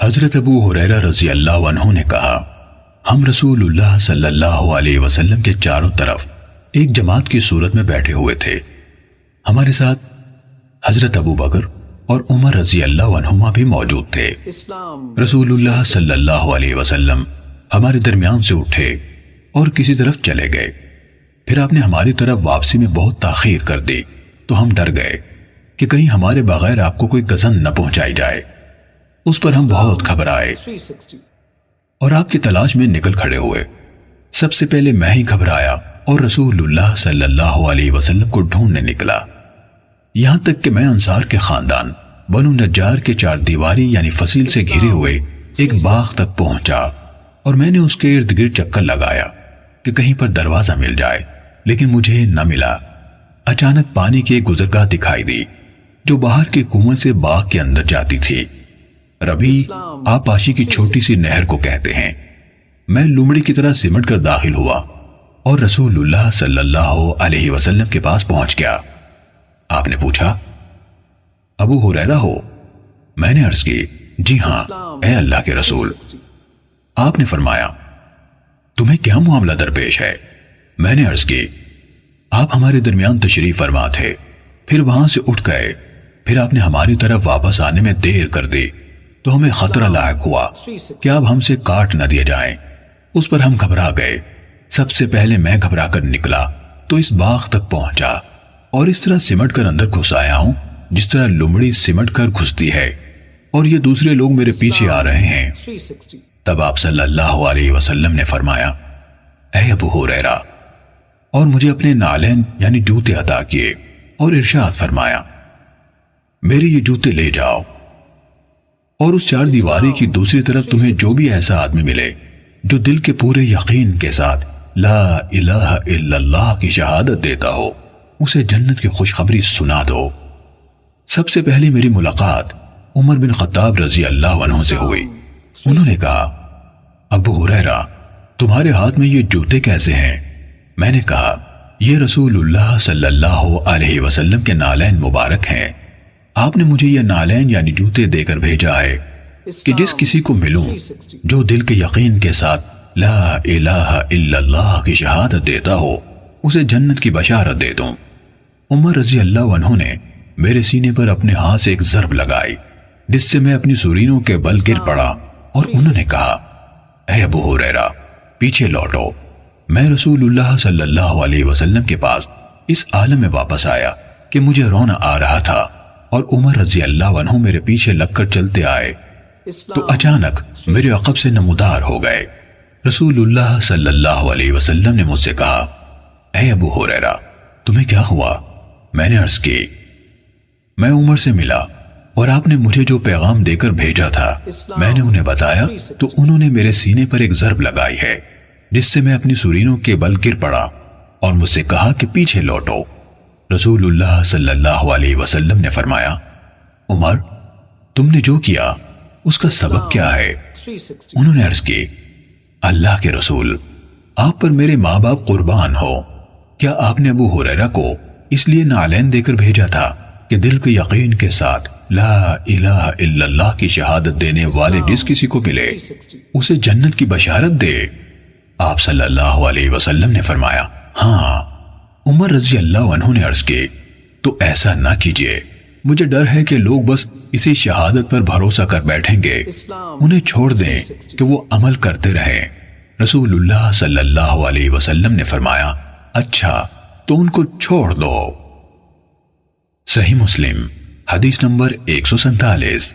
حضرت ابو ہریرہ رضی اللہ عنہ نے کہا، ہم رسول اللہ صلی اللہ علیہ وسلم کے چاروں طرف ایک جماعت کی صورت میں بیٹھے ہوئے تھے۔ ہمارے ساتھ حضرت ابو بکر اور عمر رضی اللہ عنہما بھی موجود تھے۔ رسول اللہ صلی اللہ علیہ وسلم ہمارے درمیان سے اٹھے اور کسی طرف چلے گئے۔ پھر آپ نے ہماری طرف واپسی میں بہت تاخیر کر دی تو ہم ڈر گئے کہ کہیں ہمارے بغیر آپ کو کوئی گزن نہ پہنچائی جائے۔ اس پر ہم بہت گھبرائے اور آپ کی تلاش میں نکل کھڑے ہوئے۔ سب سے پہلے میں ہی گھبرایا اور رسول اللہ صلی اللہ علیہ وسلم کو ڈھونڈنے نکلا، یہاں تک کہ میں انصار کے خاندان بنو نجار کے چار دیواری یعنی فصیل سے گھرے ہوئے ایک باغ تک پہنچا، اور میں نے اس کے ارد گرد چکر لگایا کہ کہیں پر دروازہ مل جائے، لیکن مجھے نہ ملا۔ اچانک پانی کی ایک گزرگاہ دکھائی دی جو باہر کے کنویں سے باغ کے اندر جاتی تھی۔ ربی آبپاشی کی چھوٹی سی نہر کو کہتے ہیں۔ میں لومڑی کی طرح سمٹ کر داخل ہوا اور رسول اللہ صلی اللہ علیہ وسلم کے پاس پہنچ گیا۔ آپ نے پوچھا، ابو ہریرہ ہو؟ میں نے عرض کی، جی ہاں اے اللہ کے رسول۔ آپ نے فرمایا، تمہیں کیا معاملہ درپیش ہے؟ میں نے عرض کی، آپ ہمارے درمیان تشریف فرما تھے، پھر وہاں سے اٹھ گئے، پھر آپ نے ہماری طرف واپس آنے میں دیر کر دی تو ہمیں خطرہ لاحق ہوا کہ آپ ہم سے کاٹ نہ دیے جائیں۔ اس پر ہم گھبرا گئے۔ سب سے پہلے میں گھبرا کر نکلا تو اس باغ تک پہنچا اور اس طرح سمٹ کر اندر گھس آیا ہوں جس طرح لومڑی سمٹ کر گھستی ہے، اور یہ دوسرے لوگ میرے پیچھے آ رہے ہیں۔ تب آپ صلی اللہ علیہ وسلم نے فرمایا، اے ابو ہریرہ، اور مجھے اپنے نالین یعنی جوتے عطا کیے اور ارشاد فرمایا، میرے یہ جوتے لے جاؤ، اور اس چار دیواری کی دوسری طرف تمہیں جو بھی ایسا آدمی ملے جو دل کے پورے یقین کے ساتھ لا الہ الا اللہ کی شہادت دیتا ہو، اسے جنت کی خوشخبری سنا دو۔ سب سے پہلے میری ملاقات عمر بن خطاب رضی اللہ عنہ سے ہوئی۔ انہوں نے کہا، ابو ہریرہ، تمہارے ہاتھ میں یہ جوتے کیسے ہیں؟ میں نے کہا، یہ رسول اللہ صلی اللہ علیہ وسلم کے نالین مبارک ہیں۔ آپ نے مجھے یہ نالین یعنی جوتے دے کر بھیجا ہے کہ جس کسی کو ملوں جو دل کے یقین کے ساتھ لا الہ الا اللہ کی شہادت دیتا ہو، اسے جنت کی بشارت دے دوں۔ عمر رضی اللہ عنہ نے میرے سینے پر اپنے ہاتھ سے ایک ضرب لگائی جس سے میں اپنی سرینوں کے بل گر پڑا، اور انہوں نے کہا، اے ابو ہریرہ، پیچھے لوٹو۔ میں رسول اللہ صلی اللہ علیہ وسلم کے پاس اس عالم میں واپس آیا کہ مجھے رونا آ رہا تھا، اور عمر رضی اللہ عنہ میرے پیچھے لگ کر چلتے آئے تو اچانک میرے عقب سے نمودار ہو گئے۔ رسول اللہ صلی اللہ علیہ وسلم نے مجھ سے کہا، اے ابو ہریرہ، تمہیں کیا ہوا؟ میں نے عرض کی، میں عمر سے ملا اور آپ نے مجھے جو پیغام دے کر بھیجا تھا میں نے انہیں بتایا تو انہوں نے میرے سینے پر ایک ضرب لگائی ہے جس سے میں اپنی سرینوں کے بل گر پڑا، اور مجھ سے کہا کہ پیچھے لوٹو۔ رسول اللہ صلی اللہ علیہ وسلم نے فرمایا، عمر، تم نے جو کیا اس کا سبب کیا ہے؟ انہوں نے عرض کی، اللہ کے رسول، آپ پر میرے ماں باپ قربان ہو، کیا آپ نے ابو ہریرہ کو اس لیے نالین دے کر بھیجا تھا کہ دل کے یقین کے ساتھ لا الہ الا اللہ کی شہادت دینے والے جس کسی کو ملے اسے جنت کی بشارت دے؟ آپ صلی اللہ علیہ وسلم نے فرمایا، ہاں۔ عمر رضی اللہ عنہ نے عرض کی، تو ایسا نہ کیجئے، مجھے ڈر ہے کہ لوگ بس اسی شہادت پر بھروسہ کر بیٹھیں گے، انہیں چھوڑ دیں کہ وہ عمل کرتے رہیں۔ رسول اللہ صلی اللہ علیہ وسلم نے فرمایا، اچھا تو ان کو چھوڑ دو۔ صحیح مسلم حدیث نمبر 147۔